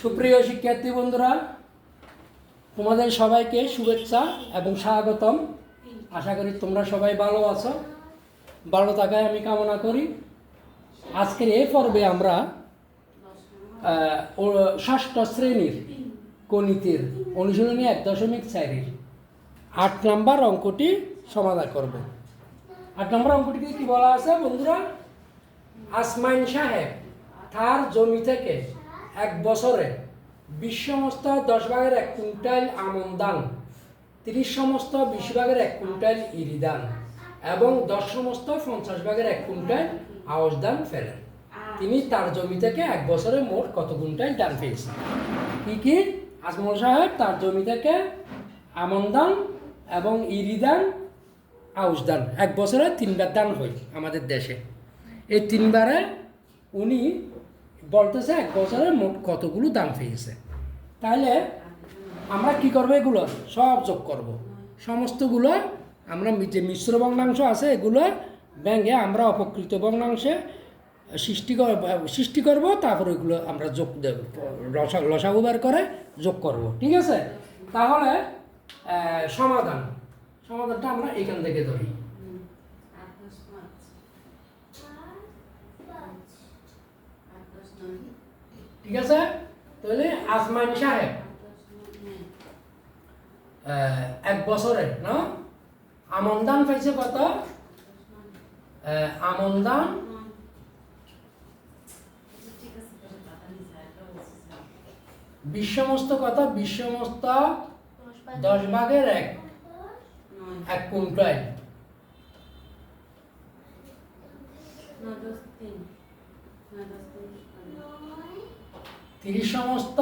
সুপ্রিয় শিক্ষার্থী বন্ধুরা, তোমাদের সবাইকে শুভেচ্ছা এবং স্বাগতম। আশা করি তোমরা সবাই ভালো আছো। ভালো থাকায় আমি কামনা করি। আজকের এই পর্বে আমরা ষষ্ঠ শ্রেণীর গণিতের অনুশীলনী 1.4 8 নম্বর অঙ্কটি সমাধান করব। 8 নম্বর অঙ্কটিতে কি বলা আছে বন্ধুরা? আসমাইন সাহেব তার জমি থেকে এক বছরে 20 সমস্ত 10 ভাগের 1 কুইন্টাল আমন ধান, 30 সমস্ত 20 ভাগের 1 কুইন্টাল ইরি ধান এবং 10 সমস্ত 50 ভাগের 1 কুইন্টাল আউশ ধান ফেলেন। তিনি তার জমি থেকে এক বছরে মোট কত কুইন্টাল ধান পেয়েছেন? কি আজমল সাহেব তার জমি থেকে আমন ধান এবং ইরি ধান, আউশ ধান এক বছরে 3বার ধান হয় আমাদের দেশে। এই 3বারে উনি বলতেছে এক বছরে মোট কতগুলো ধান পেয়েছে। তাহলে আমরা কি করব? এগুলো সব যোগ করব। সমস্তগুলো আমরা যে মিশ্র ভগ্নাংশ আছে এগুলো ভেঙে আমরা অপকৃত ভগ্নাংশে সৃষ্টি করব, তারপর এগুলো আমরা যোগ দেব, লসাগু বের করে যোগ করব। ঠিক আছে? তাহলে সমাধানটা আমরা এখান থেকে ধরি। ঠিক আছে? তাহলে আসমাইন সাহেব এক বছরে না আমন ধান পাইছে কত? আমন ধান 20 সমস্ত কত? 20 সমস্ত 10 ভাগের 1 কুইন্টাল, 30 সমস্ত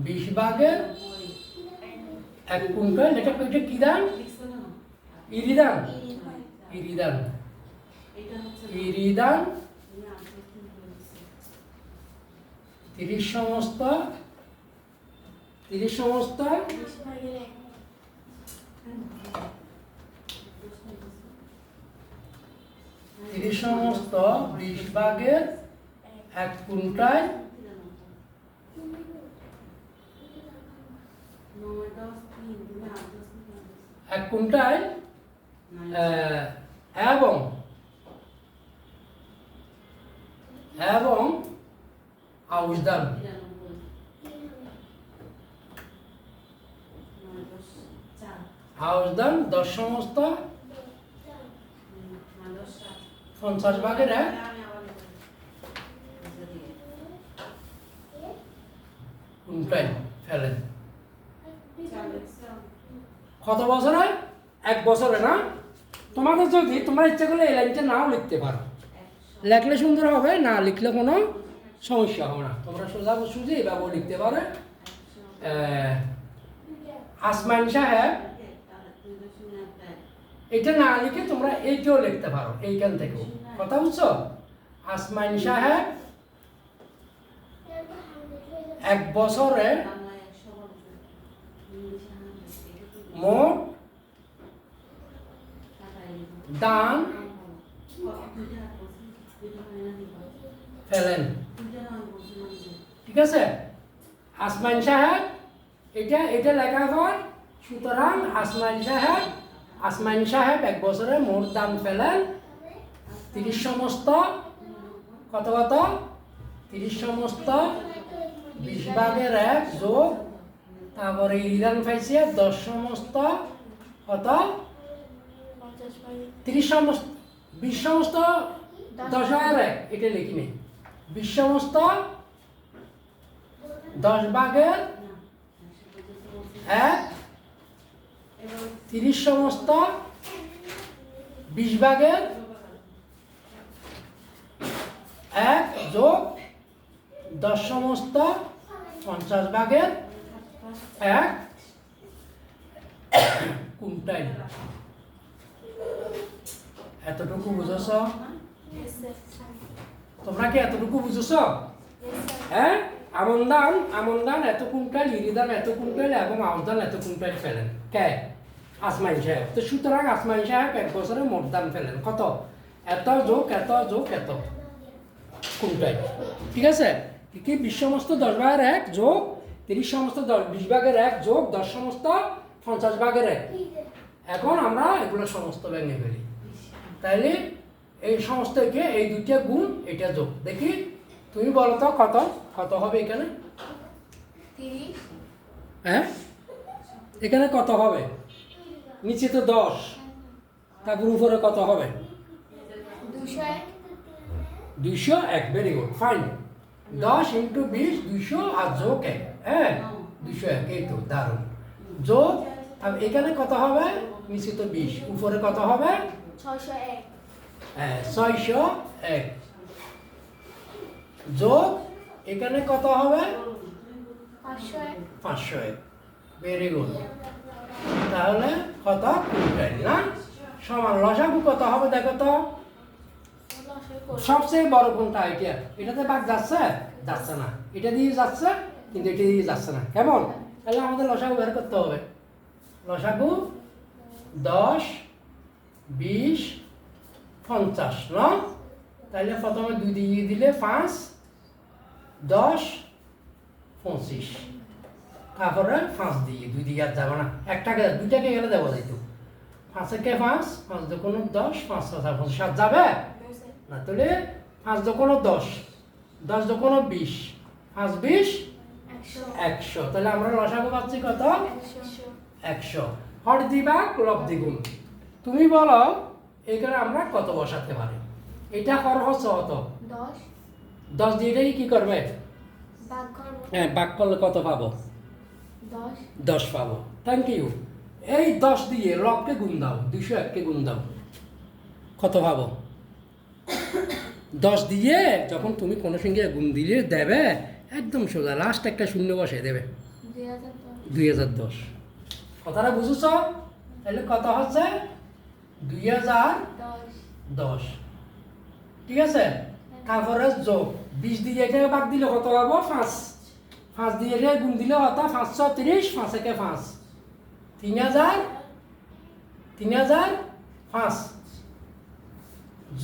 20 ভাগের 1 কুইন্টাল। এটা কি ধান? ইরি ধান। ইরি ধান 30 সমস্ত 20 ভাগের 1 কুইন্টাল, 1 কুইন্টাল এবং আউশ ধান। আউশ ধান 10 সমস্ত 50 ভাগের 1 কুইন্টাল ফেলেন। কত বছরে? এক বছরে না? তোমাদের যদি তোমরা ইচ্ছা করলে এই লাইনটা নাও লিখতে পারো, লেখলে সুন্দর হবে, না লিখলে কোনো সমস্যা হবে না। তোমরা সোজা এভাবে লিখতে পারো। আসমাইন সাহেব, এটা না লিখে তোমরা এইটাও লিখতে পারো, এইখান থেকেও। কথা বুঝছো? আসমাইন সাহেব এক বছরে মোট ধান ফেলেন। ঠিক আছে? আসমাইন সাহেব এটা লেখার পর, সুতরাং আসমাইন সাহেব এক বছরে মোট ধান ফেলেন 30 সমস্ত কত 30 সমস্ত 20 ভাগের 1 যোগ, তারপরে ইরি ধান পাইছে 10 সমস্ত কত? 30 সমস্ত 20 সমস্ত 10 ভাগের 1, এটা লিখি নেই। 20 সমস্ত 10 ভাগের 1, 30 সমস্ত 20 ভাগের 1 যোগ 10 সমস্ত 50 ভাগের 1 কুইন্টাল। এতটুকু বুঝেছ? তোমরা কি এতটুকু বুঝেছ? হ্যাঁ, আমন ধান এত কুইন্টাল, ইরি ধান এত কুইন্টাল এবং আউশ ধান এত কুইন্টাল ফেলেন কে? আসমাইন সাহেব। তো সুতরাং আসমাইন সাহেব এক বছরে মোট ধান ফেলেন কত? এত যোগ এত কুইন্টাল। ঠিক আছে? কি 20 সমস্ত 10 ভাগের 1 যোগ 30 সমস্ত 20 ভাগের 1 যোগ 10 সমস্ত 50 ভাগের 1। এখন আমরা এগুলো সমস্ত ভেঙে ফেলি। তাইলে এই সমস্তকে এই দুইটা গুণ এটা যোগ। দেখি তুমি বলো তো কত কত হবে এখানে? 30। হ্যাঁ, এখানে কত হবে? নিচে তো 10, তারপর উপরে কত হবে? 201। 201। Very good, fine. 10 × 20 200 আর যোগ 1, হ্যাঁ 201। এই তো দারুণ। যোগ আর এখানে কত হবে? নিচে তো 20, উপরে কত হবে? 601। হ্যাঁ 601 যোগ এখানে কত হবে? 501। 501। Very good. তাহলে কত? কুইন্টাল না? সমান লসাগু কত হবে দেখো তো? সবচেয়ে বড় কোনটা? এটা। এটাতে ভাগ যাচ্ছে? যাচ্ছে না। এটা দিয়ে যাচ্ছে, কিন্তু এটা দিয়ে যাচ্ছে না। কেমন? তাহলে আমাদের লসাগু বের করতে হবে। লসাগু 10 20 50 না? তাহলে প্রথমে 2 দিয়ে দিলে 5 10 25, তারপরে 5 দিয়ে 2 দিয়ে আর যাবে না, একটাকে 2টাকে গেলে দেবো যাইতো। 5 একে 5, 5 দুগুণ 10, 5 7 7 যাবে না। তাহলে 5 দুগুণ 10, 10 দুগুণ 20, 5 20 100। তাহলে আমরা লসাগু পাচ্ছি কত? 100। হর দিবাক লব দ্বিগুণ। তুমি বলো এখানে আমরা কত বসাতে পারি? এটা হর হচ্ছে কত? 10। 10 দিয়ে এটাকে কি করবে? ভাগ করব। হ্যাঁ, ভাগ করলে কত পাবো? 10। 10 পাবো। Thank you. এই 10 দিয়ে লবকে গুণ দাও, 201কে গুণ দাও, কত পাবো? 10 দিয়ে যখন তুমি কোনো সঙ্গে গুণ দিলে দেবে একদম সোজা, লাস্ট একটা শূন্য বসে দেবে। 2010। 2010। কথাটা বুঝেছ? তাহলে কত হচ্ছে? 2010। ঠিক আছে। তারপরে যোগ 20 দিয়ে এটাকে ভাগ দিলে কত পাবো? 5। 5 দিয়ে এটাকে গুণ দিলে কত? 530, 5 একে 5, 3000, 3005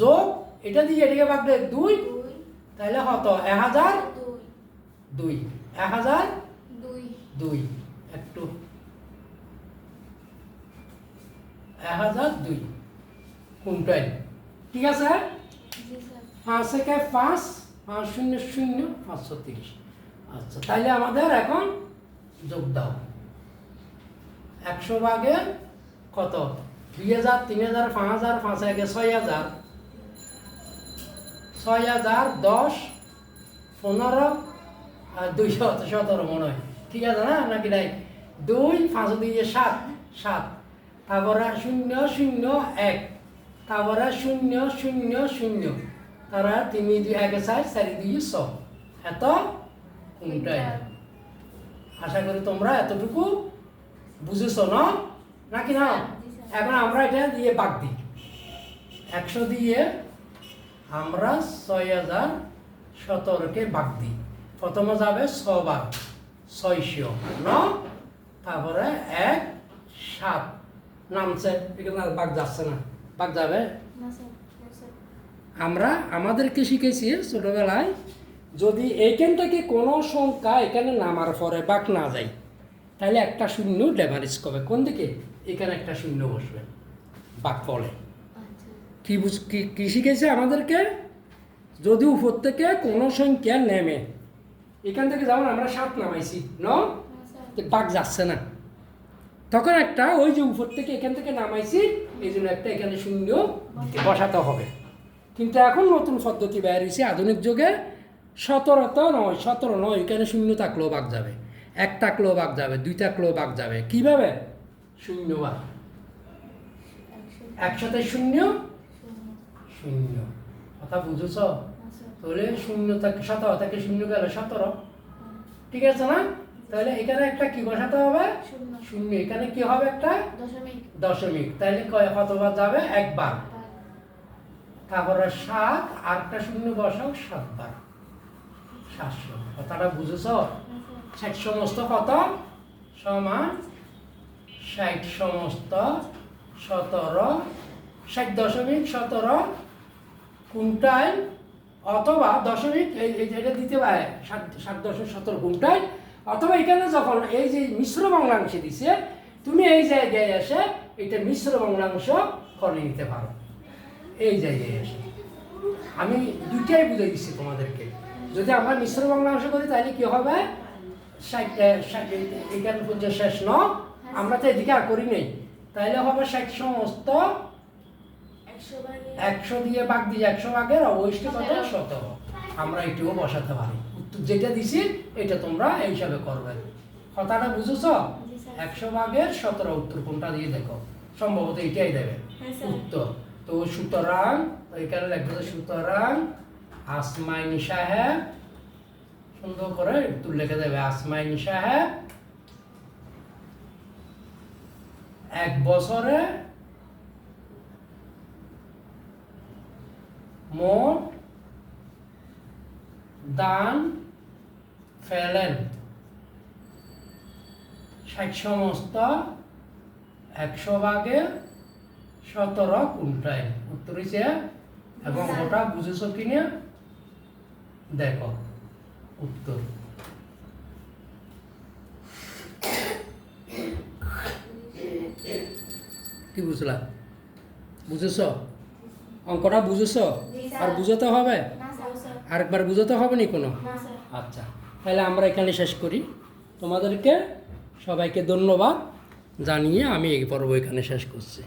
যোগ এটা দিয়ে এটাকে ভাগ দিলে 2, 2। তাহলে কত? 1002। 2। 1002 একটু 1002 কুইন্টাল। ঠিক আছে। জি স্যার। 5 একে 5, 5 শূন্য 0, 530। আচ্ছা, তাইলে আমাদের এখন যোগ দাও। 100 ভাগের কত? 2000, 3000, 5000, 5 একে 6000, 6000, 10, 15 আর 217 মনে হয়। ঠিক আছে না? নাকি নাই? 2, 5 দিয়ে 7, 7, তারপরে 0 0 1, তারপরে 0 0 0, তারা 3 2 1 4, 4 2 6। এত কুইন্টাল। আশা করি তোমরা এতটুকু বুঝেছো না? নাকি না? এখন আমরা এটা দিয়ে ভাগ দিই। 100 দিয়ে আমরা 6017কে ভাগ দিই। প্রথমে যাবে 6 বার 600 না? তারপরে 1 7 নামছে, এখানে আর ভাগ যাচ্ছে না। ভাগ যাবে? না স্যার। না স্যার। আমরা আমাদেরকে শিখেছি ছোটবেলায়, যদি এইখান থেকে কোনো সংখ্যা এখানে নামার পরে ভাগ না যায়, তাহলে একটা শূন্য ডেভারেজ করবে। কোন দিকে? এখানে একটা শূন্য বসবে ভাগ ফলে। আচ্ছা। কি শিখেছে আমাদেরকে? যদি উপর থেকে কোনো সংখ্যা নেমে, এখান থেকে যেমন আমরা 7 নামাইছি না স্যার। ভাগ যাচ্ছে না, তখন একটা ওই যে উপর থেকে এখান থেকে নামাইছি, এই জন্য একটা এখানে শূন্য বসাতে হবে। কিন্তু এখন নতুন পদ্ধতি বের হয়েছে আধুনিক যুগে, 17 নয়, এখানে শূন্য থাকলেও ভাগ যাবে, 1 থাকলেও ভাগ যাবে, 2 থাকলেও ভাগ যাবে। কিভাবে? শূন্য ভাগ 100তে 0 0। কথা বুঝেছ? তাহলে 0 থেকে 17 থেকে 0 গেলে 17। ঠিক আছে না? তাহলে এখানে একটা কি বসাতে হবে? 0। এখানে কি হবে? একটা দশমিক। তাহলে কতবার যাবে? একবার। তারপরে 7 আর একটা 0 বসাও, 7 বার, 700। কথাটা বুঝেছ? 60 সমস্ত কত সমান 60 সমস্ত 17, 60.17 কুইন্টাল অথবা দশমিক এই যেটা দিতে পারে 7.17 গুণটায়, অথবা এখানে যখন এই যে মিশ্র ভগ্নাংশে দিছে তুমি এই জায়গায় এসে এটা মিশ্র ভগ্নাংশ করে নিতে পারো। এই জায়গায় এসে আমি দুইটাই বুঝে দিচ্ছি তোমাদেরকে। যদি আমরা মিশ্র ভগ্নাংশ করি তাহলে কি হবে, 60 এখানে পর্যন্ত শেষ ন, আমরা তো এদিকে আর করি নেই, তাহলে হবে 60 সমস্ত 100 দিয়ে ভাগ দিয়ে 100 ভাগের অবশিষ্ট কত 17। আমরা এটুকু বসাতে পারি। উত্তর যেটা দিছি এটা তোমরা এই হিসাবে করবে। কথাটা বুঝেছো? 100 ভাগের 17 উত্তর কোনটা দিয়ে দেখো, সম্ভবত এটাই দেবে উত্তর। তো সুতরাং এখানে লিখবে যে সুতরাং আসমাইনি সাহেব, সুন্দর করে উত্তর লিখে দেবে, আসমাইনি সাহেব 1 বছরে মোট দান ফেলেন 60 সমস্ত 100 ভাগের 17 কোনটায়। উত্তর হচ্ছে, এবং ওটা বুঝেছো কিনা দেখো উত্তর। কি বুঝলা? বুঝেছো? অঙ্কটা বুঝেছো? আর বুঝাতে হবে? আরেকবার বুঝাতে হবে নি কোনো? আচ্ছা, তাহলে আমরা এখানে শেষ করি। তোমাদেরকে সবাইকে ধন্যবাদ জানিয়ে আমি এই পর্ব এখানে শেষ করছি।